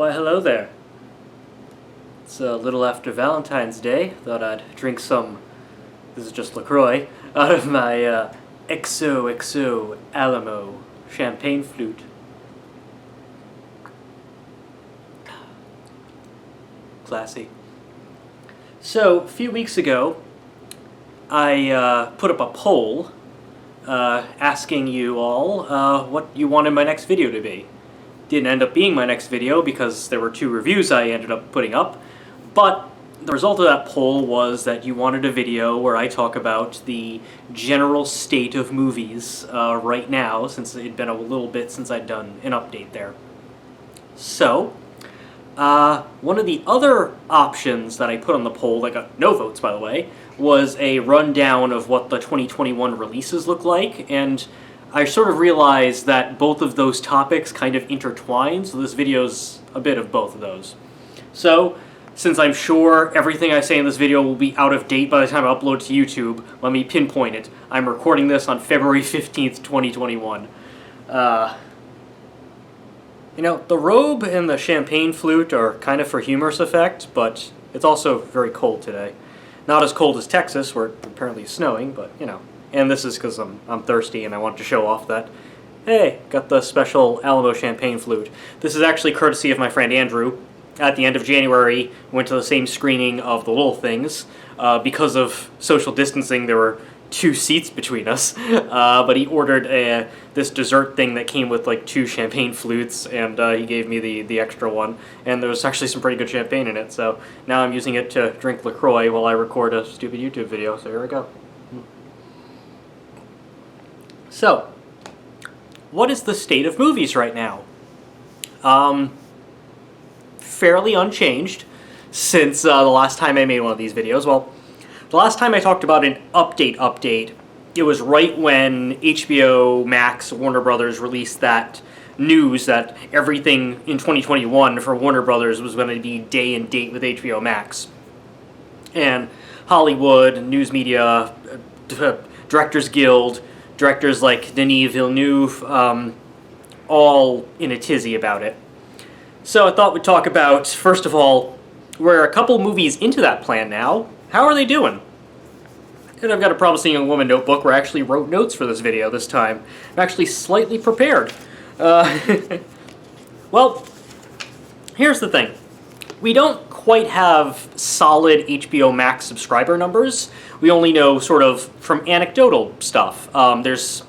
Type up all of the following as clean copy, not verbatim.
Why, hello there. It's a little after Valentine's Day. Thought I'd drink some, this is just LaCroix, out of my XOXO Alamo champagne flute. Classy. So, a few weeks ago, I put up a poll asking you all what you wanted my next video to be. Didn't end up being my next video because there were 2 reviews I ended up putting up, but the result of that poll was that you wanted a video where I talk about the general state of movies right now, since it had been a little bit since I'd done an update there. So, one of the other options that I put on the poll, that got no votes by the way, was a rundown of what the 2021 releases look like, and I sort of realized that both of those topics kind of intertwine, so this video's a bit of both of those. So, since I'm sure everything I say in this video will be out of date by the time I upload to YouTube, let me pinpoint it. I'm recording this on February 15th, 2021. You know, the robe and the champagne flute are kind of for humorous effect, but it's also very cold today. Not as cold as Texas, where it apparently is snowing, but, you know. And this is because I'm thirsty and I want to show off that, hey, got the special Alamo champagne flute. This is actually courtesy of my friend Andrew. At the end of January, went to the same screening of The Little Things. Because of social distancing, there were 2 seats between us, but he ordered this dessert thing that came with like 2 champagne flutes, and he gave me the extra one, and there was actually some pretty good champagne in it, so now I'm using it to drink LaCroix while I record a stupid YouTube video, so here we go. So, what is the state of movies right now? Fairly unchanged since the last time I made one of these videos. Well, the last time I talked about an update, it was right when HBO Max, Warner Brothers released that news that everything in 2021 for Warner Brothers was going to be day and date with HBO Max. And Hollywood, news media, Directors Guild, directors like Denis Villeneuve, all in a tizzy about it. So I thought we'd talk about, first of all, we're a couple movies into that plan now. How are they doing? And I've got a Promising Young Woman notebook where I actually wrote notes for this video this time. I'm actually slightly prepared. Well, here's the thing. We don't quite have solid HBO Max subscriber numbers. We only know sort of from anecdotal stuff. There's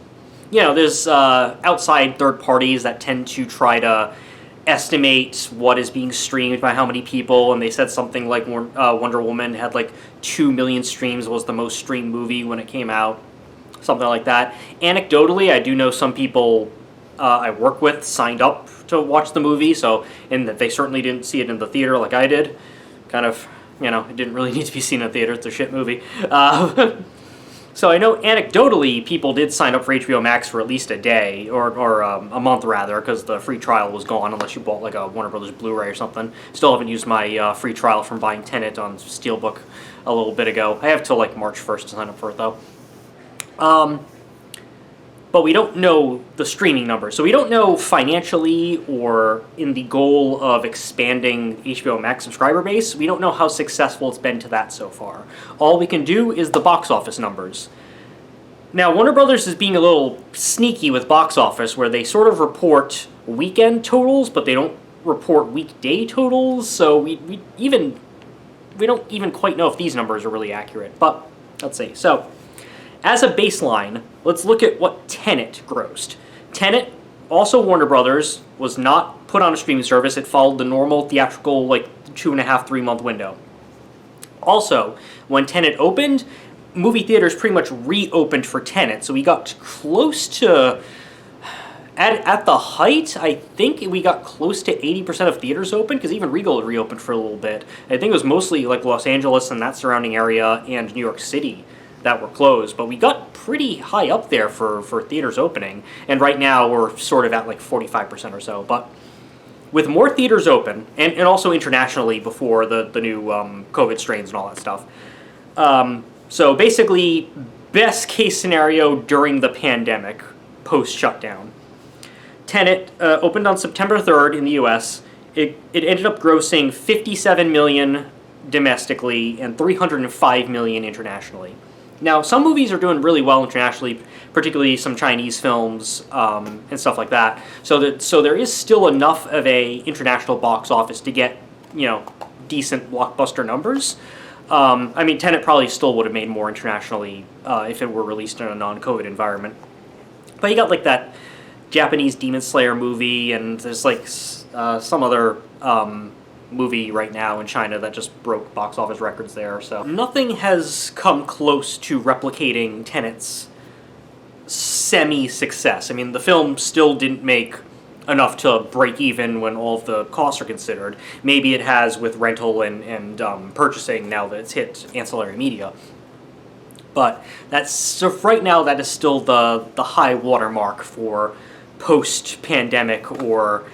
outside third parties that tend to try to estimate what is being streamed by how many people, and they said something like Wonder Woman had like 2 million streams, was the most streamed movie when it came out, something like that. Anecdotally, I do know some people I work with signed up to watch the movie, and that they certainly didn't see it in the theater like I did. Kind of, it didn't really need to be seen in a theater, it's a shit movie. So I know anecdotally people did sign up for HBO Max for at least a day, or a month rather, because the free trial was gone unless you bought like a Warner Brothers Blu-ray or something. Still haven't used my free trial from buying Tenet on Steelbook a little bit ago. I have till like March 1st to sign up for it though. But we don't know the streaming numbers. So we don't know financially or in the goal of expanding HBO Max subscriber base, we don't know how successful it's been to that so far. All we can do is the box office numbers. Now, Warner Brothers is being a little sneaky with box office, where they sort of report weekend totals, but they don't report weekday totals, so we don't even quite know if these numbers are really accurate, but let's see. So, as a baseline, let's look at what Tenet grossed. Tenet, also Warner Brothers, was not put on a streaming service. It followed the normal theatrical, 2.5, 3 month window. Also, when Tenet opened, movie theaters pretty much reopened for Tenet, so we got close to, at the height, I think we got close to 80% of theaters open, because even Regal had reopened for a little bit. I think it was mostly Los Angeles and that surrounding area and New York City that were closed, but we got pretty high up there for theaters opening, and right now we're sort of at 45% or so. But with more theaters open, and also internationally before the new COVID strains and all that stuff, so basically, best case scenario during the pandemic, post-shutdown. Tenet opened on September 3rd in the US, It ended up grossing 57 million domestically and 305 million internationally. Now, some movies are doing really well internationally, particularly some Chinese films and stuff like that. So there is still enough of a international box office to get, decent blockbuster numbers. I mean, Tenet probably still would have made more internationally if it were released in a non-COVID environment. But you got like that Japanese Demon Slayer movie, and there's like some other movie right now in China that just broke box office records there. So nothing has come close to replicating Tenet's semi-success. I mean, the film still didn't make enough to break even when all of the costs are considered. Maybe it has with rental and purchasing now that it's hit ancillary media. But right now that is still the high watermark for post-pandemic or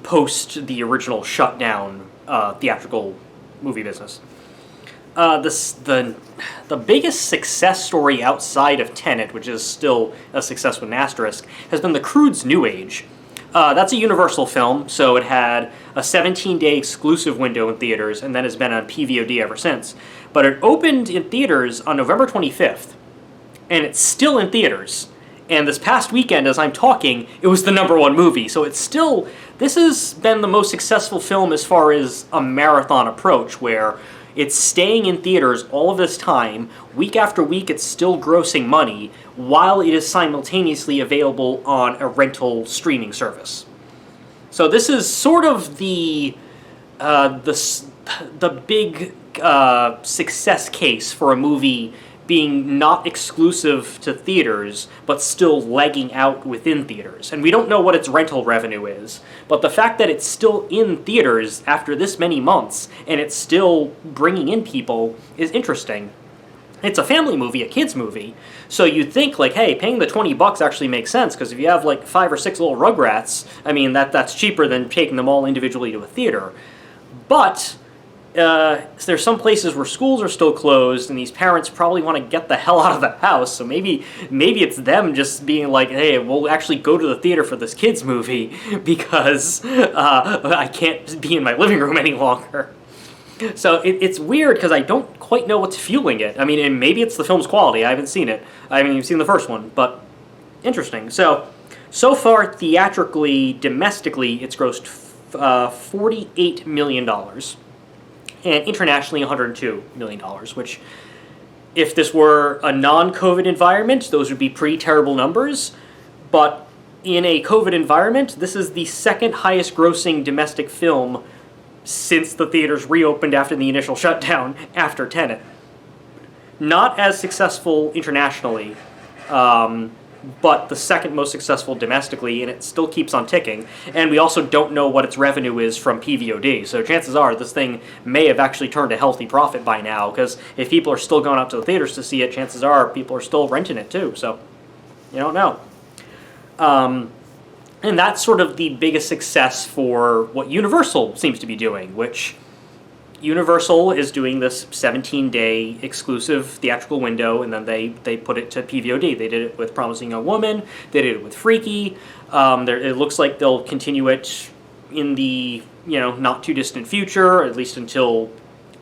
post the original shutdown theatrical movie business. The biggest success story outside of Tenet, which is still a success with an asterisk, has been The Croods New Age. That's a Universal film, so it had a 17-day exclusive window in theaters and then has been on PVOD ever since. But it opened in theaters on November 25th, and it's still in theaters. And this past weekend, as I'm talking, it was the #1 movie. So this has been the most successful film as far as a marathon approach, where it's staying in theaters all of this time. Week after week, it's still grossing money, while it is simultaneously available on a rental streaming service. So this is sort of the big success case for a movie being not exclusive to theaters, but still lagging out within theaters. And we don't know what its rental revenue is, but the fact that it's still in theaters after this many months, and it's still bringing in people, is interesting. It's a family movie, a kid's movie, so you'd think, like, hey, paying the $20 actually makes sense, because if you have, like, 5 or 6 little Rugrats, I mean, that's cheaper than taking them all individually to a theater. But there's some places where schools are still closed, and these parents probably want to get the hell out of the house, so maybe it's them just being like, hey, we'll actually go to the theater for this kid's movie because I can't be in my living room any longer. So it's weird because I don't quite know what's fueling it. I mean, and maybe it's the film's quality. I haven't seen it. I haven't even seen the first one, but interesting. So far, theatrically, domestically, it's grossed $48 million. And internationally, $102 million, which, if this were a non-COVID environment, those would be pretty terrible numbers. But in a COVID environment, this is the second highest grossing domestic film since the theaters reopened after the initial shutdown after Tenet. Not as successful internationally, but the second most successful domestically, and it still keeps on ticking. And we also don't know what its revenue is from PVOD, so chances are this thing may have actually turned a healthy profit by now, because if people are still going out to the theaters to see it, chances are people are still renting it too, so you don't know. And that's sort of the biggest success for what Universal seems to be doing, which Universal is doing this 17-day exclusive theatrical window, and then they put it to PVOD. They did it with Promising Young Woman. They did it with Freaky. It looks like they'll continue it in the not too distant future, at least until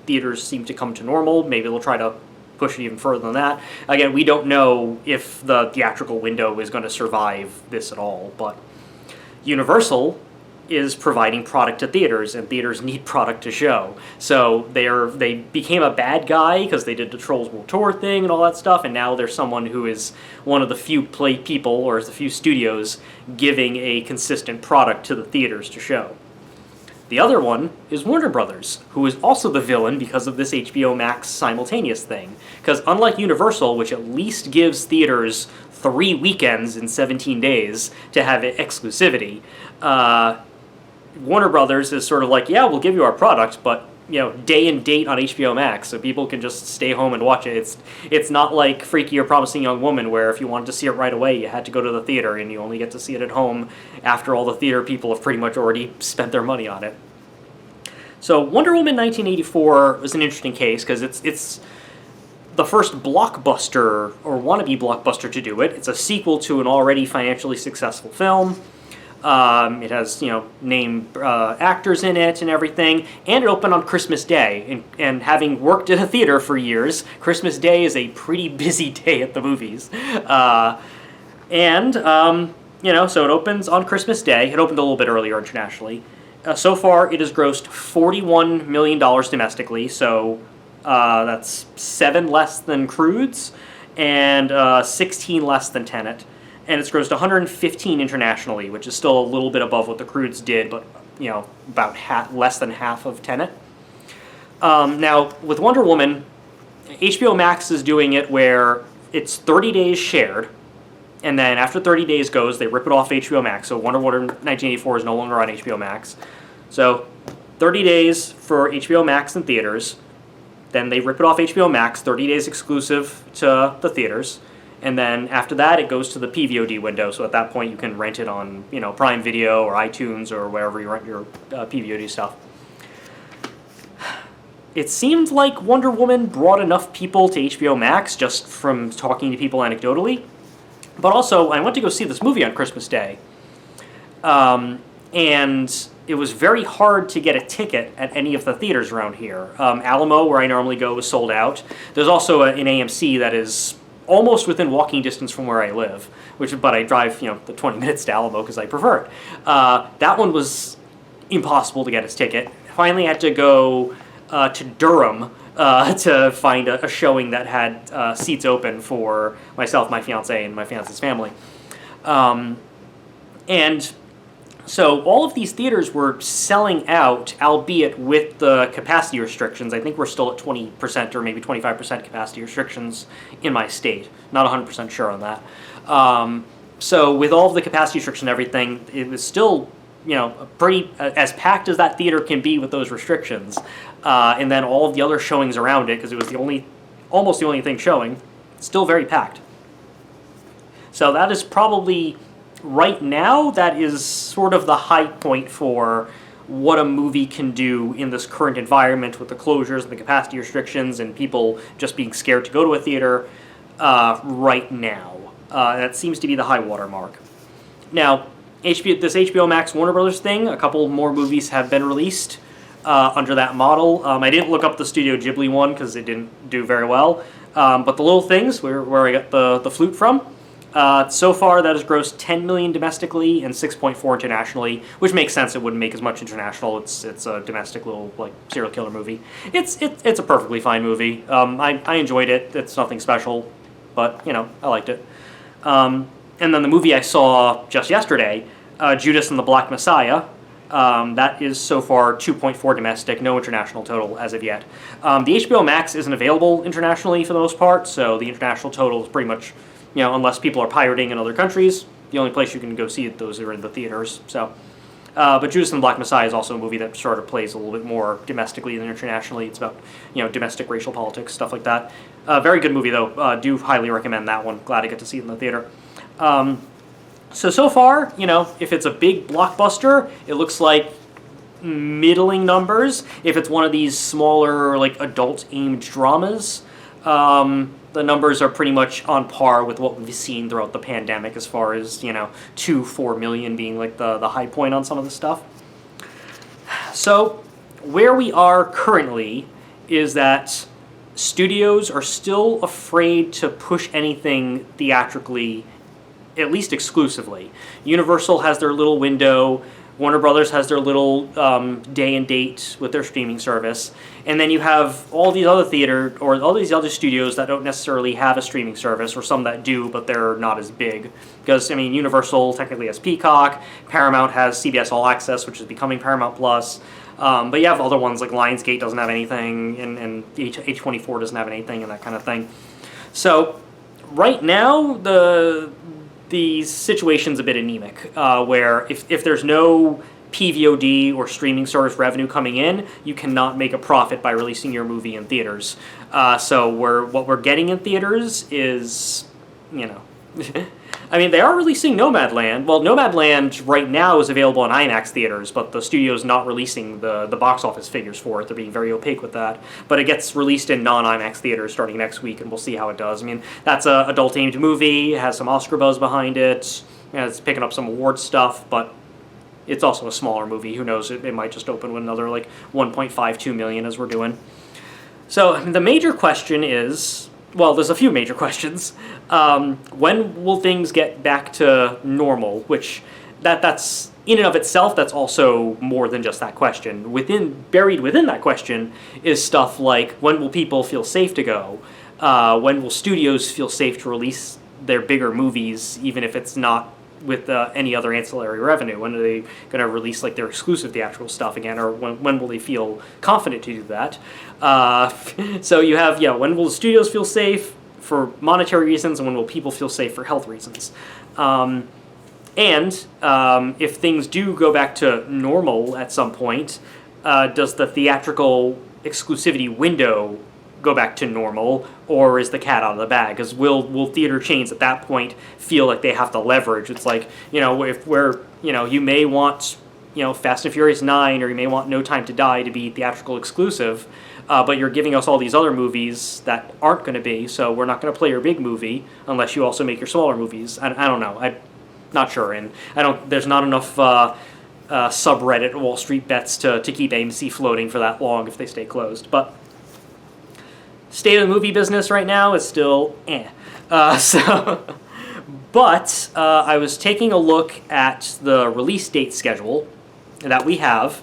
theaters seem to come to normal. Maybe they'll try to push it even further than that. Again, we don't know if the theatrical window is going to survive this at all, but Universal is providing product to theaters, and theaters need product to show. So they became a bad guy because they did the Trolls World Tour thing and all that stuff, and now they're someone who is one of the few people, or the few studios, giving a consistent product to the theaters to show. The other one is Warner Brothers, who is also the villain because of this HBO Max simultaneous thing. Because unlike Universal, which at least gives theaters 3 weekends in 17 days to have exclusivity, Warner Brothers is sort of like, yeah, we'll give you our product, but day and date on HBO Max, so people can just stay home and watch it. It's not like Freaky or Promising Young Woman, where if you wanted to see it right away, you had to go to the theater, and you only get to see it at home after all the theater people have pretty much already spent their money on it. So Wonder Woman 1984 was an interesting case, because it's the first blockbuster, or wannabe blockbuster, to do it. It's a sequel to an already financially successful film. It has, name actors in it and everything, and it opened on Christmas Day. And having worked at a theater for years, Christmas Day is a pretty busy day at the movies. So it opens on Christmas Day. It opened a little bit earlier internationally. So far, it has grossed $41 million domestically, so that's 7 less than Croods and 16 less than Tenet. And it's grossed 115 internationally, which is still a little bit above what the Croods did, but about less than half of Tenet. Now, with Wonder Woman, HBO Max is doing it where it's 30 days shared, and then after 30 days goes, they rip it off HBO Max. So Wonder Woman 1984 is no longer on HBO Max. So 30 days for HBO Max in theaters, then they rip it off HBO Max, 30 days exclusive to the theaters. And then after that, it goes to the PVOD window. So at that point, you can rent it on, Prime Video or iTunes or wherever you rent your PVOD stuff. It seemed like Wonder Woman brought enough people to HBO Max just from talking to people anecdotally. But also, I went to go see this movie on Christmas Day. And it was very hard to get a ticket at any of the theaters around here. Alamo, where I normally go, was sold out. There's also an AMC that is almost within walking distance from where I live, but I drive, the 20 minutes to Alamo because I prefer it. That one was impossible to get its ticket. Finally had to go to Durham to find a showing that had seats open for myself, my fiance, and my fiance's family. And so all of these theaters were selling out, albeit with the capacity restrictions. I think we're still at 20% or maybe 25% capacity restrictions in my state. Not 100% sure on that. So with all of the capacity restrictions and everything, it was still, pretty as packed as that theater can be with those restrictions. And then all of the other showings around it, because it was almost the only thing showing, still very packed. So that is probably... Right now, that is sort of the high point for what a movie can do in this current environment with the closures and the capacity restrictions and people just being scared to go to a theater right now. That seems to be the high water mark. Now, this HBO Max Warner Brothers thing, a couple more movies have been released under that model. I didn't look up the Studio Ghibli one because it didn't do very well. But The Little Things, where I got the flute from, so far, that has grossed $10 million domestically and 6.4 internationally, which makes sense. It wouldn't make as much international. It's a domestic little serial killer movie. It's a perfectly fine movie. I enjoyed it. It's nothing special, but I liked it. And then the movie I saw just yesterday, Judas and the Black Messiah. That is so far 2.4 domestic, no international total as of yet. The HBO Max isn't available internationally for the most part, so the international total is pretty much. Unless people are pirating in other countries, the only place you can go see it, those are in the theaters. So, but Judas and the Black Messiah is also a movie that sort of plays a little bit more domestically than internationally. It's about, domestic racial politics, stuff like that. Very good movie, though. Do highly recommend that one. Glad I get to see it in the theater. So far, if it's a big blockbuster, it looks like middling numbers. If it's one of these smaller, adult-aimed dramas, the numbers are pretty much on par with what we've seen throughout the pandemic as far as, 4 million being the high point on some of the stuff. So where we are currently is that studios are still afraid to push anything theatrically, at least exclusively. Universal has their little window. Warner Brothers has their little day and date with their streaming service. And then you have all these other studios that don't necessarily have a streaming service, or some that do, but they're not as big. Because, Universal technically has Peacock, Paramount has CBS All Access, which is becoming Paramount Plus. But you have other ones like Lionsgate doesn't have anything, and H24 doesn't have anything, and that kind of thing. So, right now, the situation's a bit anemic, where if there's no PVOD or streaming service revenue coming in, you cannot make a profit by releasing your movie in theaters. So what we're getting in theaters is, they are releasing Nomadland. Well, Nomadland right now is available in IMAX theaters, but the studio's not releasing the box office figures for it. They're being very opaque with that. But it gets released in non-IMAX theaters starting next week, and we'll see how it does. That's an adult-aimed movie. It has some Oscar buzz behind it. It's picking up some award stuff, but, it's also a smaller movie. Who knows? It might just open with another like 1.52 million as we're doing. So the major question is, well, there's a few major questions. When will things get back to normal? Which that's in and of itself, that's also more than just that question. Buried within that question is stuff like, when will people feel safe to go? When will studios feel safe to release their bigger movies, even if it's not with any other ancillary revenue? When are they going to release like their exclusive theatrical stuff again, or when will they feel confident to do that? So you have, when will the studios feel safe for monetary reasons, and when will people feel safe for health reasons? And if things do go back to normal at some point, does the theatrical exclusivity window go back to normal, or is the cat out of the bag? Because will theater chains at that point feel like they have to leverage? It's like, if you may want, Fast and Furious 9, or you may want No Time to Die to be theatrical exclusive, but you're giving us all these other movies that aren't going to be, so we're not going to play your big movie unless you also make your smaller movies. I don't know. I'm not sure, and there's not enough subreddit Wall Street bets to keep AMC floating for that long if they stay closed. But state of the movie business right now is still But I was taking a look at the release date schedule that we have,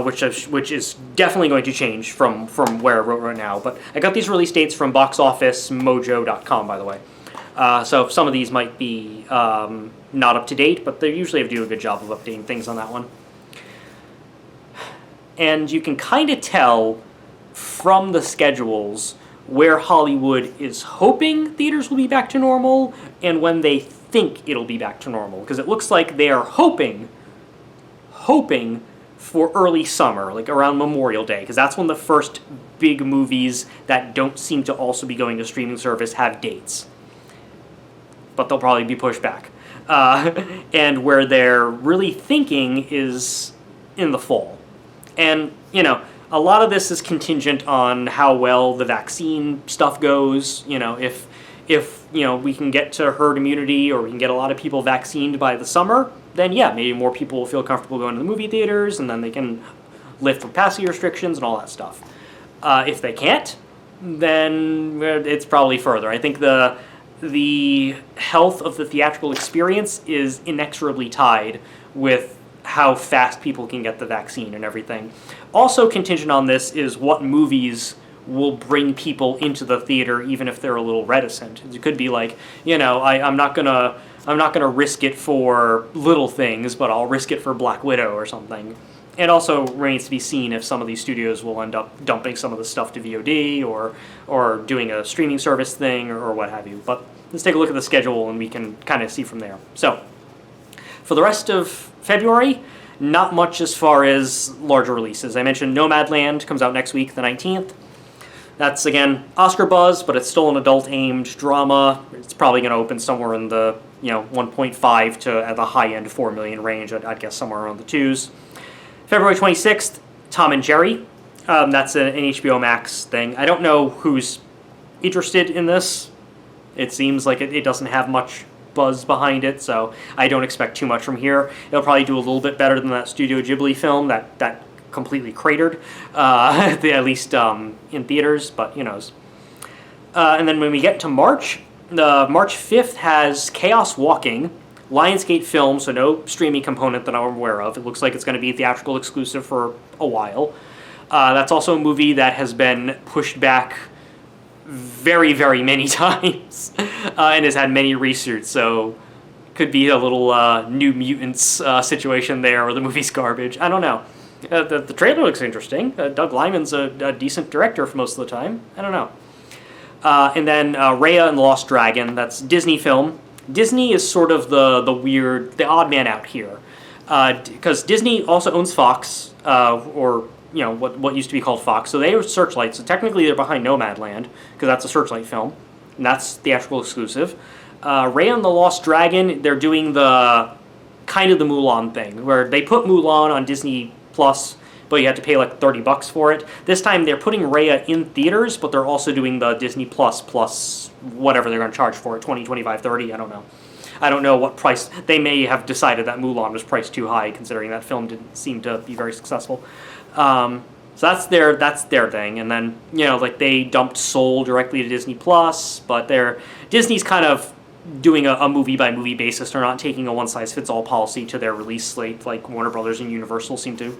which is definitely going to change from where I wrote right now. But I got these release dates from boxofficemojo.com, by the way. So some of these might be not up to date, but they usually do a good job of updating things on that one. And you can kind of tell from the schedules where Hollywood is hoping theaters will be back to normal and when they think it'll be back to normal. Because it looks like they are hoping for early summer, like around Memorial Day, because that's when the first big movies that don't seem to also be going to streaming service have dates. But they'll probably be pushed back. And where they're really thinking is in the fall. And, a lot of this is contingent on how well the vaccine stuff goes. If we can get to herd immunity, or we can get a lot of people vaccinated by the summer, then maybe more people will feel comfortable going to the movie theaters, and then they can lift capacity restrictions and all that stuff. If they can't, then it's probably further. I think the health of the theatrical experience is inexorably tied with how fast people can get the vaccine and everything. Also contingent on this is what movies will bring people into the theater, even if they're a little reticent. It could be like, I'm not gonna risk it for little things, but I'll risk it for Black Widow or something. It also remains to be seen if some of these studios will end up dumping some of the stuff to VOD or doing a streaming service thing or what have you. But let's take a look at the schedule and we can kind of see from there. So, for the rest of February, not much as far as larger releases. I mentioned Nomadland comes out next week, the 19th. That's, again, Oscar buzz, but it's still an adult-aimed drama. It's probably going to open somewhere in the 1.5 to, at the high end, 4 million range. I'd guess somewhere around the 2s. February 26th, Tom and Jerry. That's an HBO Max thing. I don't know who's interested in this. It seems like it doesn't have much buzz behind it, so I don't expect too much from here. It'll probably do a little bit better than that Studio Ghibli film that completely cratered, at least in theaters, but who knows. And then when we get to March, March 5th has Chaos Walking, Lionsgate film, so no streaming component that I'm aware of. It looks like it's going to be theatrical exclusive for a while. That's also a movie that has been pushed back very, very many times and has had many reshoots, so could be a little New Mutants situation there, or the movie's garbage. I don't know. The trailer looks interesting. Doug Liman's a decent director for most of the time. I don't know. And then Raya and the Lost Dragon, that's Disney film. Disney is sort of the odd man out here, because Disney also owns Fox, or what used to be called Fox. So they are Searchlight. So technically they're behind Nomadland, because that's a Searchlight film, and that's theatrical exclusive. Raya and the Lost Dragon, they're doing the kind of the Mulan thing, where they put Mulan on Disney Plus, but you had to pay like $30 for it. This time they're putting Raya in theaters, but they're also doing the Disney Plus whatever they're going to charge for it, 20, 25, 30, I don't know. I don't know what price. They may have decided that Mulan was priced too high, considering that film didn't seem to be very successful. So that's their thing. And then, like, they dumped Soul directly to Disney Plus, but Disney's kind of doing a movie-by-movie basis. They're not taking a one-size-fits-all policy to their release slate like Warner Brothers and Universal seem to.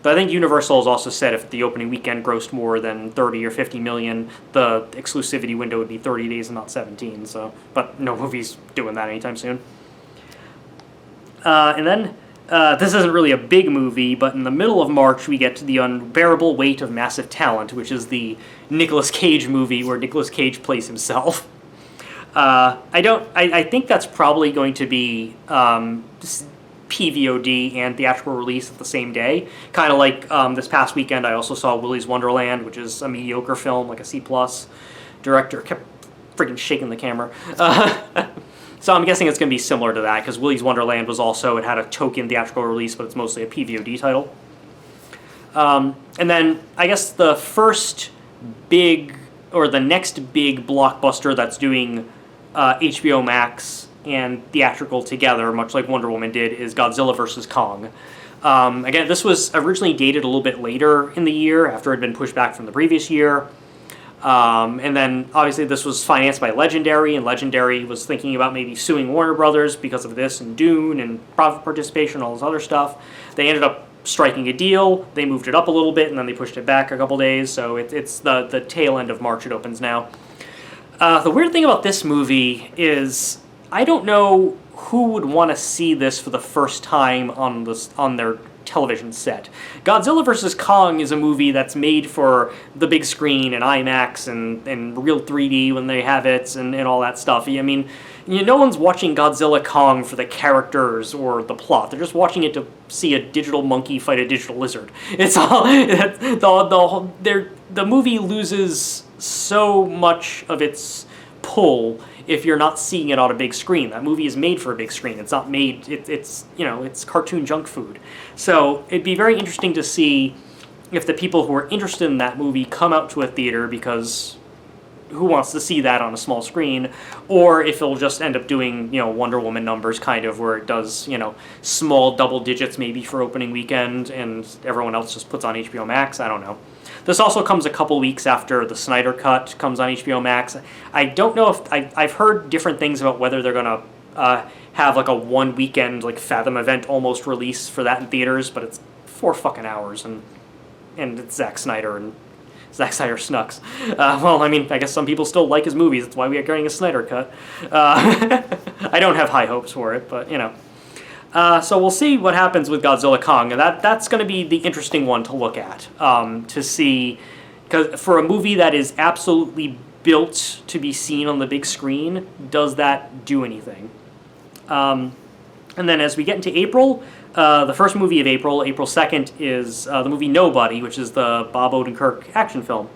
But I think Universal has also said if the opening weekend grossed more than 30 or 50 million, the exclusivity window would be 30 days and not 17. So, but no movie's doing that anytime soon. And then, this isn't really a big movie, but in the middle of March we get to The Unbearable Weight of Massive Talent, which is the Nicolas Cage movie where Nicolas Cage plays himself. I think that's probably going to be PVOD and theatrical release at the same day. Kind of like this past weekend I also saw Willy's Wonderland, which is a mediocre film, like a C+. Director kept freaking shaking the camera. So I'm guessing it's going to be similar to that, because Willy's Wonderland it had a token theatrical release, but it's mostly a PVOD title. And then I guess the next big blockbuster that's doing HBO Max and theatrical together, much like Wonder Woman did, is Godzilla vs. Kong. Again, this was originally dated a little bit later in the year, after it had been pushed back from the previous year. And then, obviously, this was financed by Legendary, and Legendary was thinking about maybe suing Warner Brothers because of this, and Dune, and profit participation, and all this other stuff. They ended up striking a deal. They moved it up a little bit, and then they pushed it back a couple days, so it's the tail end of March it opens now. The weird thing about this movie is I don't know who would want to see this for the first time on their television set. Godzilla vs. Kong is a movie that's made for the big screen and IMAX and real 3D when they have it and all that stuff. I mean, no one's watching Godzilla Kong for the characters or the plot. They're just watching it to see a digital monkey fight a digital lizard. It's all the movie loses so much of its pull if you're not seeing it on a big screen. That movie is made for a big screen. It's not made, it's cartoon junk food. So it'd be very interesting to see if the people who are interested in that movie come out to a theater, because who wants to see that on a small screen, or if it'll just end up doing, Wonder Woman numbers, kind of, where it does, small double digits maybe for opening weekend, and everyone else just puts on HBO Max. I don't know. This also comes a couple weeks after the Snyder Cut comes on HBO Max. I don't know if I've heard different things about whether they're gonna have like a one weekend like Fathom event almost release for that in theaters, but it's 4 fucking hours and it's Zack Snyder and Zack Snyder snucks. Well, I mean, I guess some people still like his movies. That's why we are getting a Snyder Cut. I don't have high hopes for it, but so we'll see what happens with Godzilla Kong. That's going to be the interesting one to look at, to see, because for a movie that is absolutely built to be seen on the big screen, does that do anything? And then as we get into April, the first movie of April 2nd, is the movie Nobody, which is the Bob Odenkirk action film.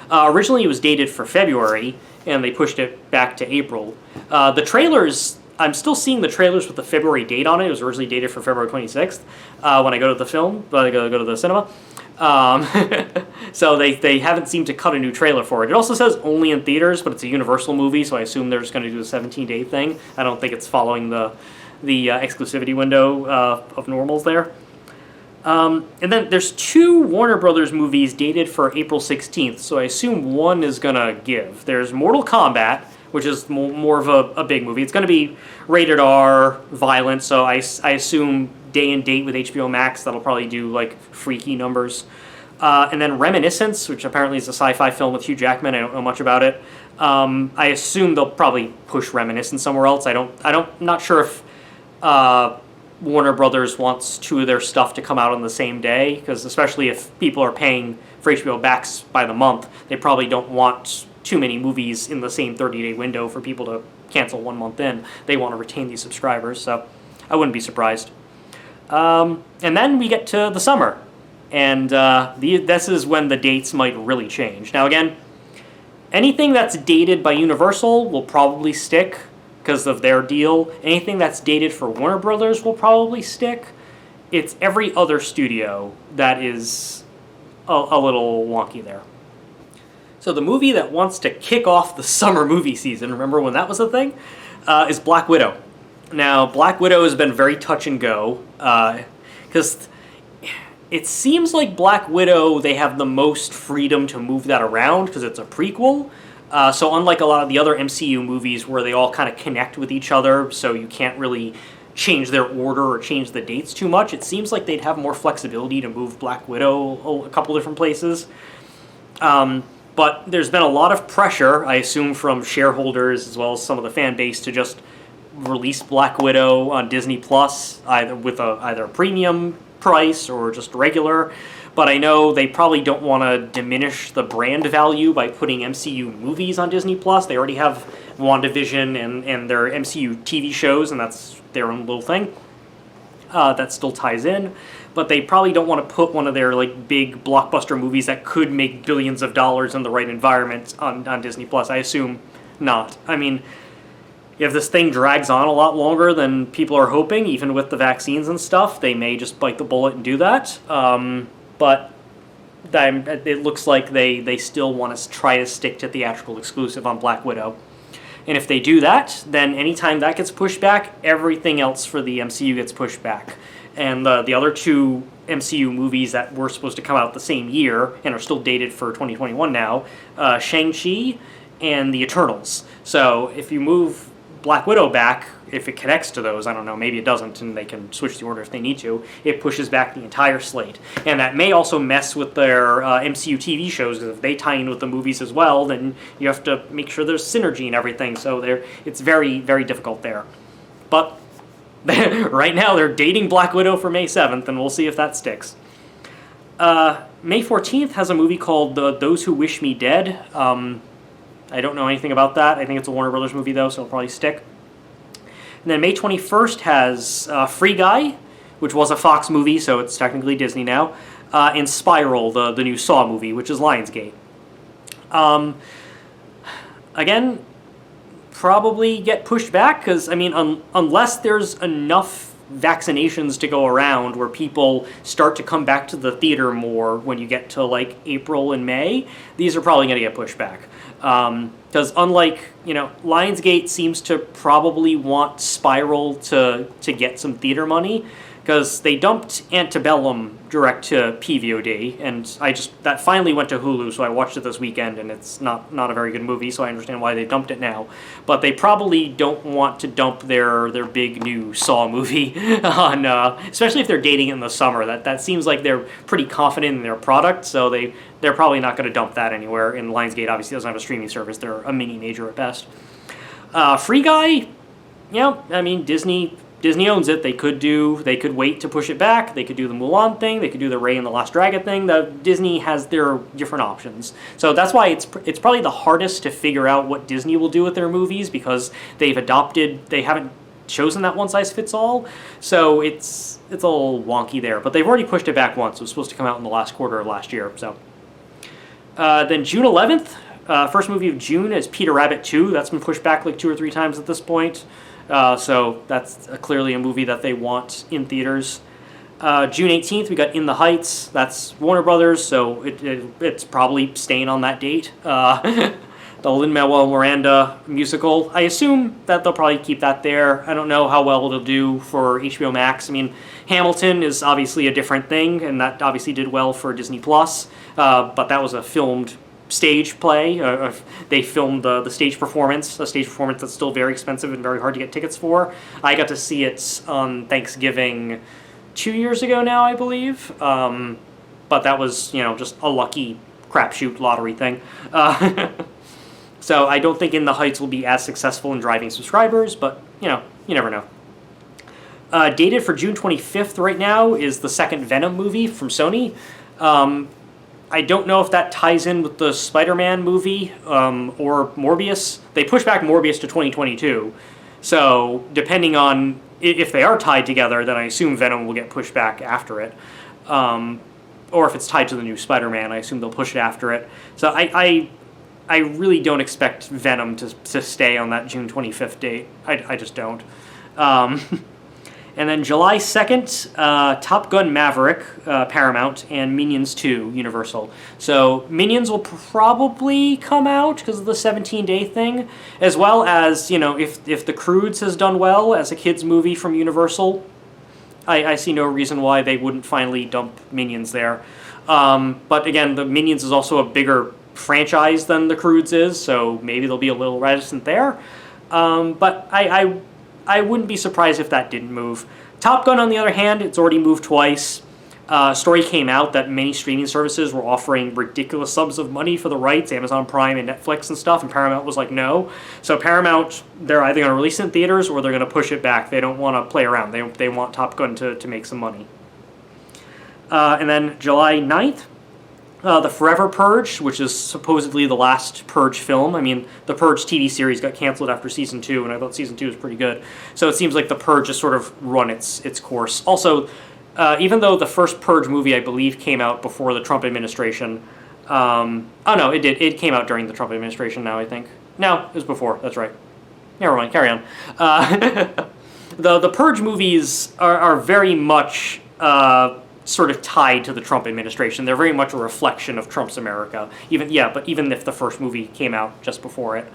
Originally it was dated for February, and they pushed it back to April. The trailers, I'm still seeing the trailers with the February date on it. It was originally dated for February 26th when I go to the film, when I go to the cinema. So they haven't seemed to cut a new trailer for it. It also says only in theaters, but it's a Universal movie, so I assume they're just going to do a 17-day thing. I don't think it's following the exclusivity window of normals there. And then there's 2 Warner Brothers movies dated for April 16th, so I assume one is going to give. There's Mortal Kombat, which is more of a big movie. It's going to be rated R, violent, so I assume day and date with HBO Max. That'll probably do like freaky numbers. And then Reminiscence, which apparently is a sci-fi film with Hugh Jackman. I don't know much about it. I assume they'll probably push Reminiscence somewhere else. I'm not sure if Warner Brothers wants 2 of their stuff to come out on the same day, because especially if people are paying for HBO Max by the month, they probably don't want too many movies in the same 30-day window for people to cancel 1 month in. They want to retain these subscribers, so I wouldn't be surprised. And then we get to the summer, and this is when the dates might really change. Now again, anything that's dated by Universal will probably stick because of their deal. Anything that's dated for Warner Brothers will probably stick. It's every other studio that is a little wonky there. So the movie that wants to kick off the summer movie season, remember when that was a thing, is Black Widow. Now, Black Widow has been very touch and go, because it seems like Black Widow, they have the most freedom to move that around because it's a prequel. So unlike a lot of the other MCU movies where they all kind of connect with each other, so you can't really change their order or change the dates too much, it seems like they'd have more flexibility to move Black Widow a couple different places. But there's been a lot of pressure, I assume, from shareholders as well as some of the fan base to just release Black Widow on Disney Plus, either with either a premium price or just regular. But I know they probably don't want to diminish the brand value by putting MCU movies on Disney Plus. They already have WandaVision and their MCU TV shows, and that's their own little thing. That still ties in. But they probably don't want to put one of their like big blockbuster movies that could make billions of dollars in the right environment on Disney Plus. I assume not. I mean, if this thing drags on a lot longer than people are hoping, even with the vaccines and stuff, they may just bite the bullet and do that. But it looks like they still want to try to stick to theatrical exclusive on Black Widow. And if they do that, then anytime that gets pushed back, everything else for the MCU gets pushed back. And the other two MCU movies that were supposed to come out the same year and are still dated for 2021 now, Shang-Chi and The Eternals. So if you move Black Widow back, if it connects to those, I don't know, maybe it doesn't, and they can switch the order if they need to, it pushes back the entire slate. And that may also mess with their MCU TV shows, because if they tie in with the movies as well, then you have to make sure there's synergy and everything, so it's very, very difficult there. But right now they're dating Black Widow for May 7th, and we'll see if that sticks. May 14th has a movie called Those Who Wish Me Dead. I don't know anything about that. I think it's a Warner Brothers movie, though, so it'll probably stick. And then May 21st has Free Guy, which was a Fox movie, so it's technically Disney now, and Spiral, the new Saw movie, which is Lionsgate. Again, probably get pushed back, because, I mean, unless there's enough vaccinations to go around where people start to come back to the theater more when you get to, like, April and May, these are probably going to get pushed back. Because unlike, Lionsgate seems to probably want Spiral to get some theater money, because they dumped Antebellum direct to PVOD, and that finally went to Hulu, so I watched it this weekend, and it's not a very good movie, so I understand why they dumped it now. But they probably don't want to dump their big new Saw movie on, especially if they're dating in the summer. That seems like they're pretty confident in their product, so they're probably not going to dump that anywhere. And Lionsgate obviously doesn't have a streaming service; they're a mini major at best. Free Guy, I mean Disney owns it. They could wait to push it back. They could do the Mulan thing. They could do the Rey and the Last Dragon thing. Disney has their different options. So that's why it's probably the hardest to figure out what Disney will do with their movies, because they haven't chosen that one-size-fits-all. So it's a little wonky there. But they've already pushed it back once. It was supposed to come out in the last quarter of last year. So then June 11th, first movie of June is Peter Rabbit 2. That's been pushed back like 2 or 3 times at this point. So that's clearly a movie that they want in theaters. June 18th, we got In the Heights. That's Warner Brothers, so it's probably staying on that date. The Lin-Manuel Miranda musical. I assume that they'll probably keep that there. I don't know how well it'll do for HBO Max. I mean, Hamilton is obviously a different thing, and that obviously did well for Disney+. But that was a filmed stage play. They filmed the stage performance, a stage performance that's still very expensive and very hard to get tickets for. I got to see it on Thanksgiving 2 years ago now, I believe. But that was, just a lucky crapshoot lottery thing. So I don't think In the Heights will be as successful in driving subscribers, but, you never know. Dated for June 25th right now is the second Venom movie from Sony. I don't know if that ties in with the Spider-Man movie or Morbius. They pushed back Morbius to 2022. So depending on if they are tied together, then I assume Venom will get pushed back after it. Or if it's tied to the new Spider-Man, I assume they'll push it after it. So I really don't expect Venom to stay on that June 25th date. I just don't. And And then July 2nd, Top Gun Maverick, Paramount, and Minions 2, Universal. So Minions will probably come out because of the 17-day thing, as well as, if The Croods has done well as a kids movie from Universal, I see no reason why they wouldn't finally dump Minions there. But again, the Minions is also a bigger franchise than The Croods is, so maybe they'll be a little reticent there. But I wouldn't be surprised if that didn't move. Top Gun, on the other hand, it's already moved twice. Story came out that many streaming services were offering ridiculous sums of money for the rights, Amazon Prime and Netflix and stuff, and Paramount was like, no. So Paramount, they're either going to release it in theaters or they're going to push it back. They don't want to play around. They want Top Gun to make some money. And then July 9th, The Forever Purge, which is supposedly the last Purge film. I mean, the Purge TV series got canceled after Season 2, and I thought Season 2 was pretty good. So it seems like the Purge has sort of run its course. Also, even though the first Purge movie, I believe, came out before the Trump administration. No, it did. It came out during the Trump administration now, I think. No, it was before. That's right. Never mind. Carry on. The Purge movies are very much sort of tied to the Trump administration. They're very much a reflection of Trump's America. Even if the first movie came out just before it.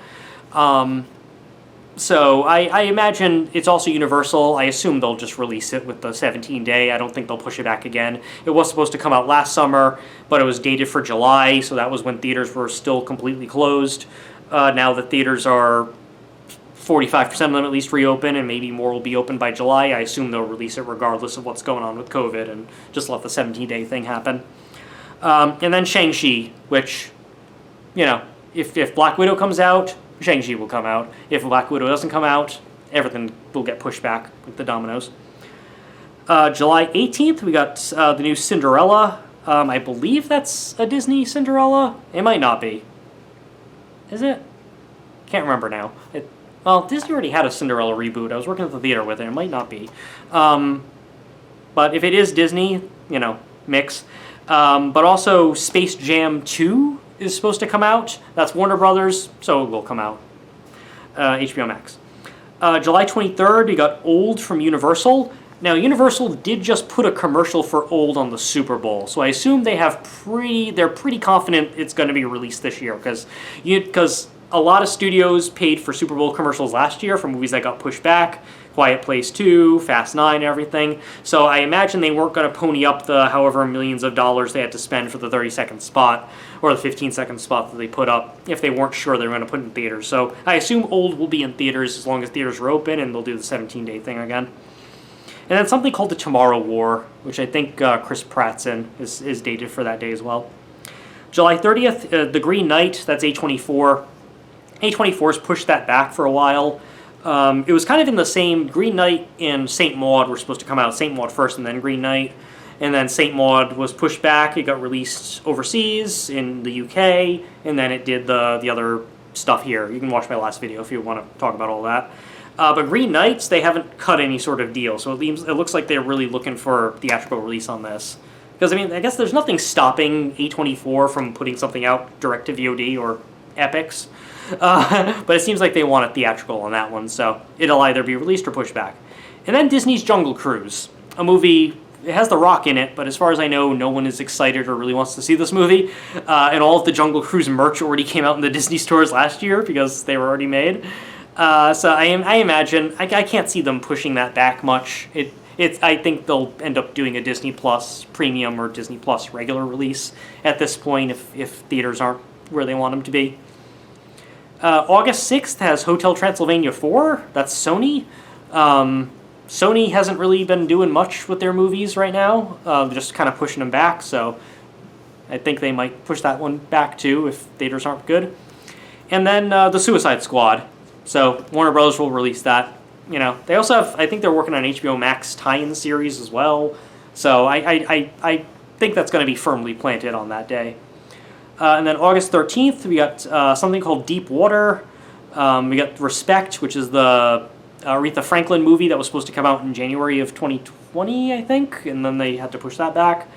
So I imagine it's also Universal. I assume they'll just release it with the 17-day. I don't think they'll push it back again. It was supposed to come out last summer, but it was dated for July, so that was when theaters were still completely closed. Now the theaters are 45% of them at least reopen, and maybe more will be open by July. I assume they'll release it regardless of what's going on with COVID and just let the 17-day thing happen. And then Shang-Chi, which, if Black Widow comes out, Shang-Chi will come out. If Black Widow doesn't come out, everything will get pushed back with the dominoes. July 18th, we got the new Cinderella. I believe that's a Disney Cinderella. It might not be. Is it? Can't remember now. Well, Disney already had a Cinderella reboot. I was working at the theater with it. It might not be. But if it is Disney, mix. But also Space Jam 2 is supposed to come out. That's Warner Brothers, so it will come out. HBO Max. July 23rd, we got Old from Universal. Now, Universal did just put a commercial for Old on the Super Bowl, so I assume they're pretty confident it's going to be released this year, because a lot of studios paid for Super Bowl commercials last year for movies that got pushed back. Quiet Place 2, Fast 9, and everything. So I imagine they weren't going to pony up the however millions of dollars they had to spend for the 30-second spot or the 15-second spot that they put up if they weren't sure they were going to put it in theaters. So I assume Old will be in theaters as long as theaters are open, and they'll do the 17-day thing again. And then something called The Tomorrow War, which I think Chris Pratt's in, is dated for that day as well. July 30th, The Green Knight, that's A24. A24's pushed that back for a while. It was kind of in the same. Green Knight and Saint Maud were supposed to come out. Saint Maud first and then Green Knight. And then Saint Maud was pushed back. It got released overseas in the UK. And then it did the other stuff here. You can watch my last video if you want to talk about all that. But Green Knights, they haven't cut any sort of deal. So it looks like they're really looking for theatrical release on this. Because, I guess there's nothing stopping A24 from putting something out direct to VOD or Epics. But it seems like they want it theatrical on that one, so it'll either be released or pushed back. And then Disney's Jungle Cruise, a movie. It has The Rock in it, but as far as I know, no one is excited or really wants to see this movie. And all of the Jungle Cruise merch already came out in the Disney stores last year because they were already made. So I imagine I can't see them pushing that back much. I think they'll end up doing a Disney Plus Premium or Disney Plus regular release at this point if theaters aren't where they want them to be. August 6th has Hotel Transylvania 4. That's Sony. Sony hasn't really been doing much with their movies right now. They're just kind of pushing them back, so I think they might push that one back too if theaters aren't good. And then The Suicide Squad. So Warner Bros. Will release that. They also have, I think they're working on HBO Max tie-in series as well. So I think that's going to be firmly planted on that day. And then August 13th, we got something called Deep Water. We got Respect, which is the Aretha Franklin movie that was supposed to come out in January of 2020, I think, and then they had to push that back.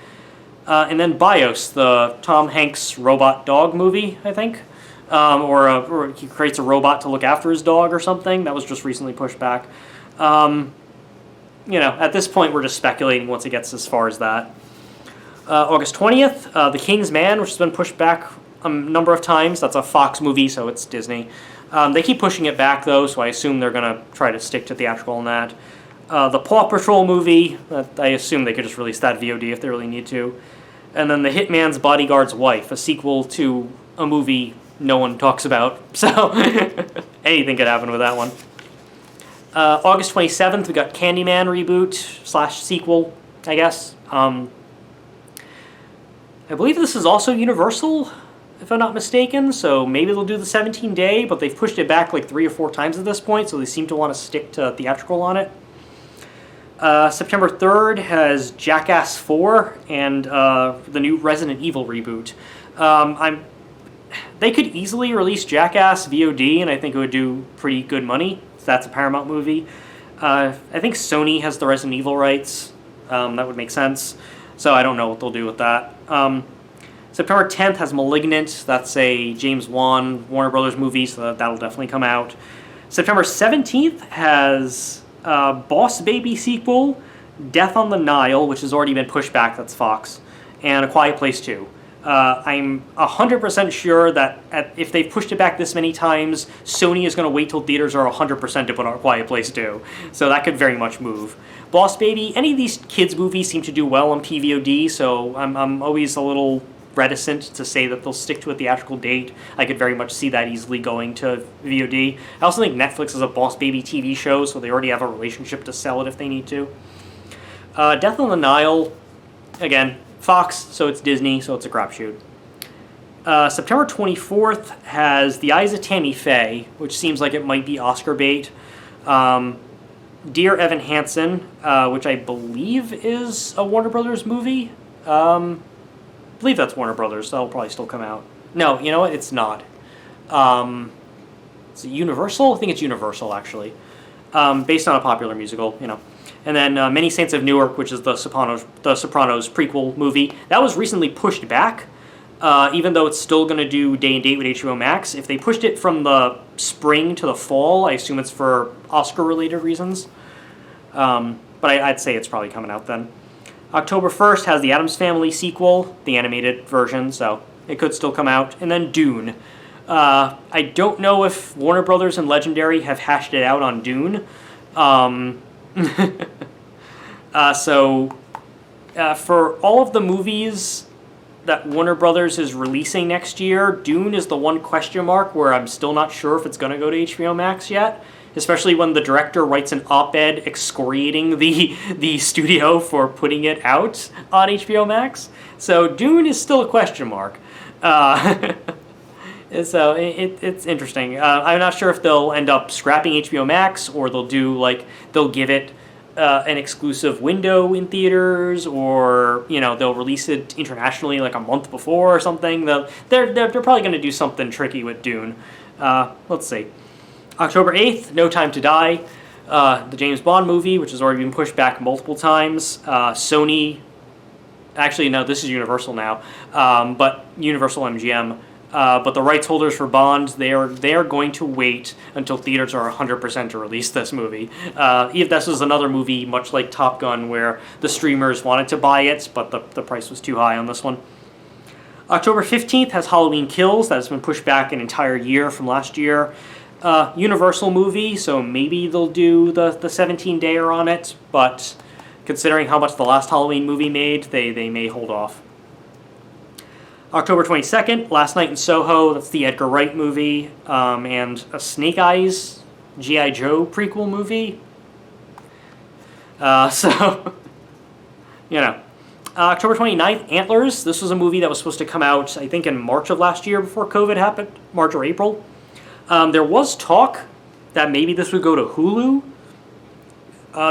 And then Bios, the Tom Hanks robot dog movie, I think. Or he creates a robot to look after his dog or something. That was just recently pushed back. at this point we're just speculating once it gets as far as that. August 20th, The King's Man, which has been pushed back a number of times. That's a Fox movie, so it's Disney. They keep pushing it back, though, so I assume they're going to try to stick to theatrical on that. The Paw Patrol movie, I assume they could just release that VOD if they really need to. And then The Hitman's Bodyguard's Wife, a sequel to a movie no one talks about. So anything could happen with that one. August 27th, we got Candyman reboot / sequel, I guess. I believe this is also Universal, if I'm not mistaken, so maybe they'll do the 17-day, but they've pushed it back like 3 or 4 times at this point, so they seem to want to stick to theatrical on it. September 3rd has Jackass 4 and the new Resident Evil reboot. They could easily release Jackass VOD, and I think it would do pretty good money. So that's a Paramount movie. I think Sony has the Resident Evil rights. That would make sense. So I don't know what they'll do with that. September 10th has Malignant. That's a James Wan, Warner Brothers movie, so that'll definitely come out. September 17th has Boss Baby sequel, Death on the Nile, which has already been pushed back, that's Fox, and A Quiet Place 2. I'm 100% sure that if they've pushed it back this many times, Sony is going to wait till theaters are 100% to put out A Quiet Place 2. So that could very much move. Boss Baby, any of these kids' movies seem to do well on PVOD, so I'm always a little reticent to say that they'll stick to a theatrical date. I could very much see that easily going to VOD. I also think Netflix is a Boss Baby TV show, so they already have a relationship to sell it if they need to. Death on the Nile, again, Fox, so it's Disney, so it's a crapshoot. September 24th has The Eyes of Tammy Faye, which seems like it might be Oscar bait. Dear Evan Hansen, which I believe is a Warner Brothers movie. I believe that's Warner Brothers, so that'll probably still come out. No, you know what? It's not. Is it Universal? I think it's Universal, actually. Based on a popular musical, And then Many Saints of Newark, which is the Sopranos prequel movie. That was recently pushed back, even though it's still going to do day and date with HBO Max. If they pushed it from the spring to the fall, I assume it's for Oscar-related reasons. But I'd say it's probably coming out then. October 1st has the Addams Family sequel, the animated version, so it could still come out. And then Dune. I don't know if Warner Brothers and Legendary have hashed it out on Dune. For all of the movies that Warner Brothers is releasing next year, Dune is the one question mark where I'm still not sure if it's going to go to HBO Max yet. Especially when the director writes an op-ed excoriating the studio for putting it out on HBO Max. So Dune is still a question mark. So it's interesting. I'm not sure if they'll end up scrapping HBO Max or they'll give it an exclusive window in theaters, or they'll release it internationally like a month before or something. They're probably going to do something tricky with Dune. Let's see. October 8th, No Time to Die, the James Bond movie, which has already been pushed back multiple times. Sony, actually no, this is Universal now, but Universal MGM. But the rights holders for Bond, they are going to wait until theaters are 100% to release this movie. If this was another movie, much like Top Gun, where the streamers wanted to buy it, but the price was too high on this one. October 15th has Halloween Kills. That has been pushed back an entire year from last year. Universal movie, so maybe they'll do the 17-dayer on it, but considering how much the last Halloween movie made, they may hold off. October 22nd, Last Night in Soho, that's the Edgar Wright movie, and a Snake Eyes G.I. Joe prequel movie. October 29th, Antlers. This was a movie that was supposed to come out, I think, in March of last year before COVID happened, March or April. There was talk that maybe this would go to Hulu,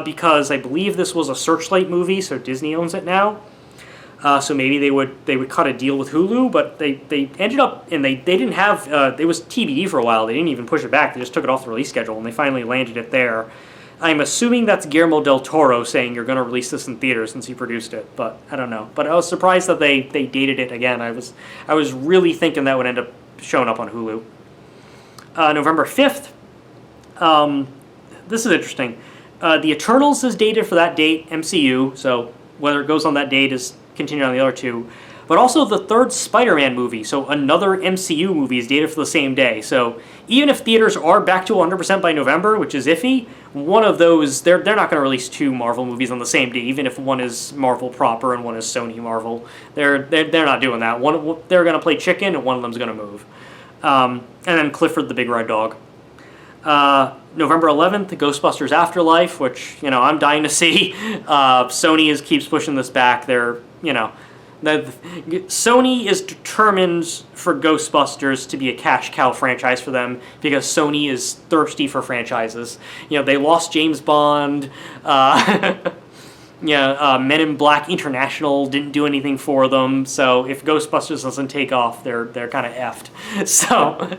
because I believe this was a Searchlight movie, so Disney owns it now. So maybe they would cut a deal with Hulu, but they ended up, and they didn't have, it was TBD for a while. They didn't even push it back. They just took it off the release schedule, and they finally landed it there. I'm assuming that's Guillermo del Toro saying you're going to release this in theaters since he produced it, but I don't know. But I was surprised that they dated it again. I was really thinking that would end up showing up on Hulu. November 5th, this is interesting. The Eternals is dated for that date, MCU, so whether it goes on that date is continued on the other two. But also the third Spider-Man movie, so another MCU movie is dated for the same day. So even if theaters are back to 100% by November, which is iffy, one of those, they're not going to release two Marvel movies on the same day, even if one is Marvel proper and one is Sony Marvel. They're not doing that. They're going to play chicken and one of them's going to move. And then Clifford the Big Red Dog. November 11th, Ghostbusters Afterlife, which, I'm dying to see. Sony keeps pushing this back. Sony is determined for Ghostbusters to be a cash cow franchise for them because Sony is thirsty for franchises. They lost James Bond. Men in Black International didn't do anything for them. So if Ghostbusters doesn't take off, they're kind of effed. So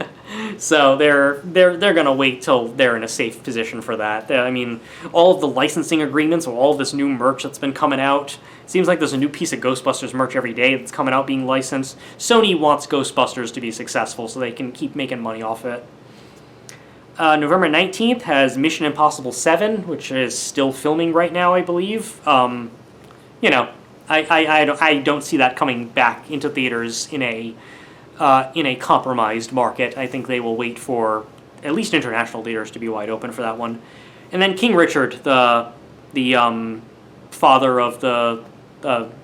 they're gonna wait till they're in a safe position for that. I mean, all of the licensing agreements, all of this new merch that's been coming out. It seems like there's a new piece of Ghostbusters merch every day that's coming out being licensed. Sony wants Ghostbusters to be successful so they can keep making money off it. November 19th has Mission Impossible 7, which is still filming right now, I believe. I don't see that coming back into theaters in a compromised market. I think they will wait for at least international theaters to be wide open for that one. And then King Richard, the father of the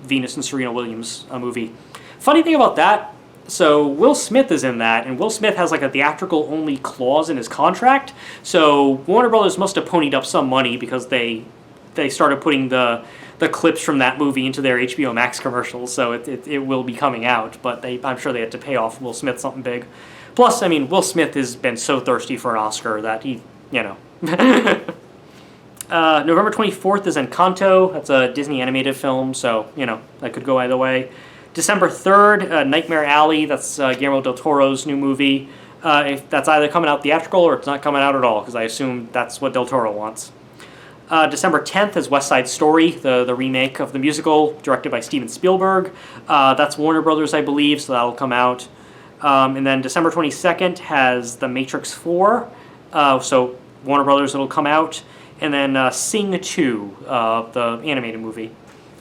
Venus and Serena Williams movie. Funny thing about that, so Will Smith is in that, and Will Smith has like a theatrical only clause in his contract. So Warner Brothers must have ponied up some money because they started putting the clips from that movie into their HBO Max commercials. So it will be coming out, but I'm sure they had to pay off Will Smith something big. Plus, I mean, Will Smith has been so thirsty for an Oscar that he. November 24th is Encanto. That's a Disney animated film, so, that could go either way. December 3rd, Nightmare Alley. That's Guillermo del Toro's new movie. If that's either coming out theatrical or it's not coming out at all, because I assume that's what del Toro wants. December 10th is West Side Story, the remake of the musical, directed by Steven Spielberg. That's Warner Brothers, I believe, so that'll come out. And then December 22nd has The Matrix 4, so Warner Brothers, it'll come out. And then Sing 2, the animated movie.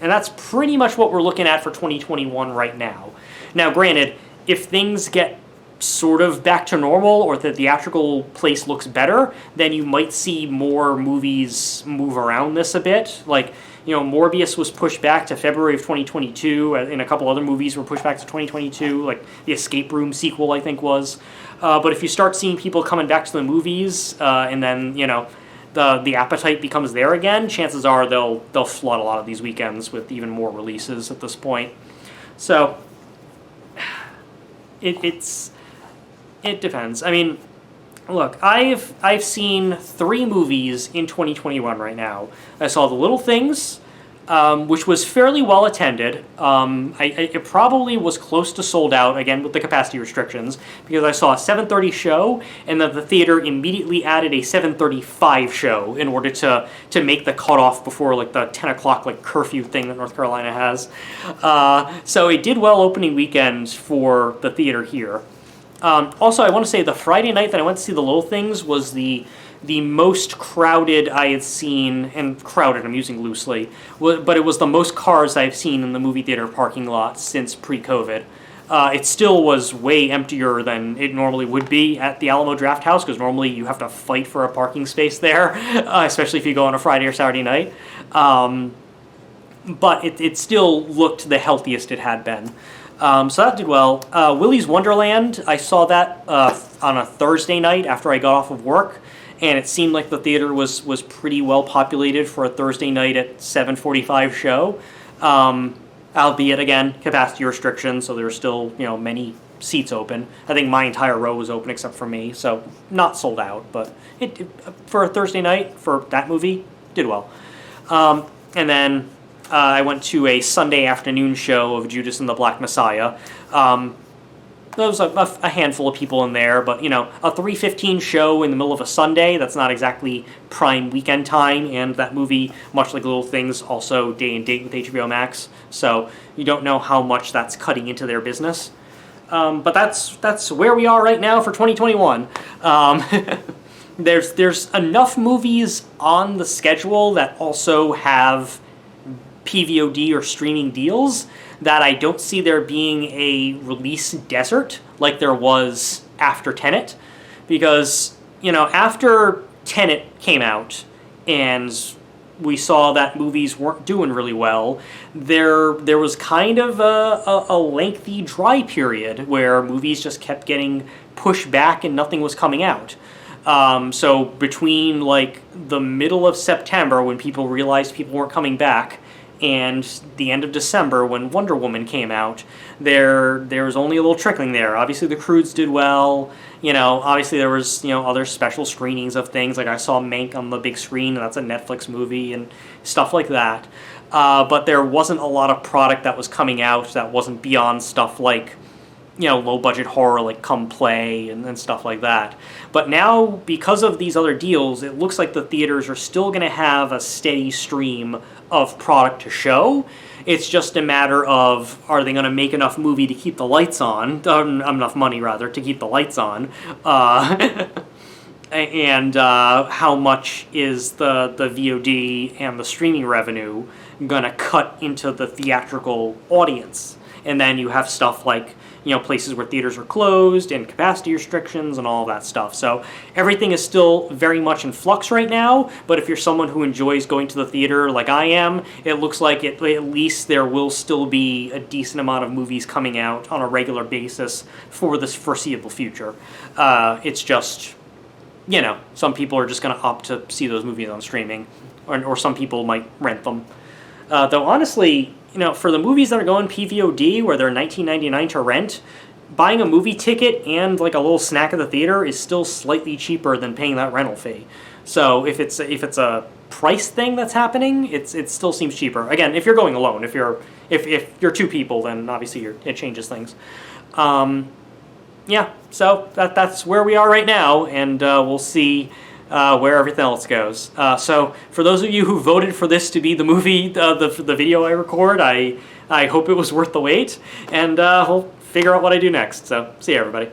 And that's pretty much what we're looking at for 2021 right now. Now, granted, if things get sort of back to normal or the theatrical place looks better, then you might see more movies move around this a bit. Like, Morbius was pushed back to February of 2022, and a couple other movies were pushed back to 2022, like the Escape Room sequel, I think was. But if you start seeing people coming back to the movies, and then, the appetite becomes there again, chances are they'll flood a lot of these weekends with even more releases at this point. So it depends. I mean, look, I've seen 3 movies in 2021 right now. I saw The Little Things, which was fairly well attended. It probably was close to sold out, again with the capacity restrictions, because I saw a 7:30 show, and then the theater immediately added a 7:35 show in order to make the cutoff before like the 10 o'clock like curfew thing that North Carolina has. So it did well opening weekend for the theater here. Also, I want to say the Friday night that I went to see The Little Things was the most crowded I had seen, and crowded I'm using loosely, but it was the most cars I've seen in the movie theater parking lot since pre-COVID. It still was way emptier than it normally would be at the Alamo Drafthouse, because normally you have to fight for a parking space there, especially if you go on a Friday or Saturday night. But it still looked the healthiest it had been. So that did well. Willy's Wonderland, I saw that on a Thursday night after I got off of work, and it seemed like the theater was pretty well populated for a Thursday night at 7:45 show. Albeit, again, capacity restrictions, so there were still, many seats open. I think my entire row was open except for me, so not sold out, but it for a Thursday night, for that movie, did well. And then I went to a Sunday afternoon show of Judas and the Black Messiah. There was a handful of people in there, but, a 3:15 show in the middle of a Sunday, that's not exactly prime weekend time, and that movie, much like Little Things, also day and date with HBO Max, so you don't know how much that's cutting into their business. But that's where we are right now for 2021. there's enough movies on the schedule that also have PVOD or streaming deals that I don't see there being a release desert like there was after Tenet, because after Tenet came out and we saw that movies weren't doing really well, there was kind of a lengthy dry period where movies just kept getting pushed back and nothing was coming out. So between like the middle of September, when people realized people weren't coming back, and the end of December when Wonder Woman came out, there was only a little trickling there. Obviously the Croods did well. Obviously there was other special screenings of things, like I saw Mank on the big screen, and that's a Netflix movie and stuff like that. But there wasn't a lot of product that was coming out that wasn't beyond stuff like low budget horror like Come Play and stuff like that. But now, because of these other deals, it looks like the theaters are still going to have a steady stream of product to show. It's just a matter of, are they going to make enough movie to keep the lights on, enough money rather, to keep the lights on, and how much is the VOD and the streaming revenue going to cut into the theatrical audience. And then you have stuff like places where theaters are closed and capacity restrictions and all that stuff. So everything is still very much in flux right now, but if you're someone who enjoys going to the theater like I am, it looks like at least there will still be a decent amount of movies coming out on a regular basis for this foreseeable future. It's just, some people are just going to opt to see those movies on streaming, or some people might rent them. Though honestly, for the movies that are going PVOD, where they're $19.99 to rent, buying a movie ticket and like a little snack at the theater is still slightly cheaper than paying that rental fee. So if it's a price thing that's happening, it still seems cheaper. Again, if you're going alone, if you're two people, then obviously it changes things. So that's where we are right now, and we'll see where everything else goes. So for those of you who voted for this to be the movie, the video I record, I hope it was worth the wait, and we'll figure out what I do next. So see you, everybody.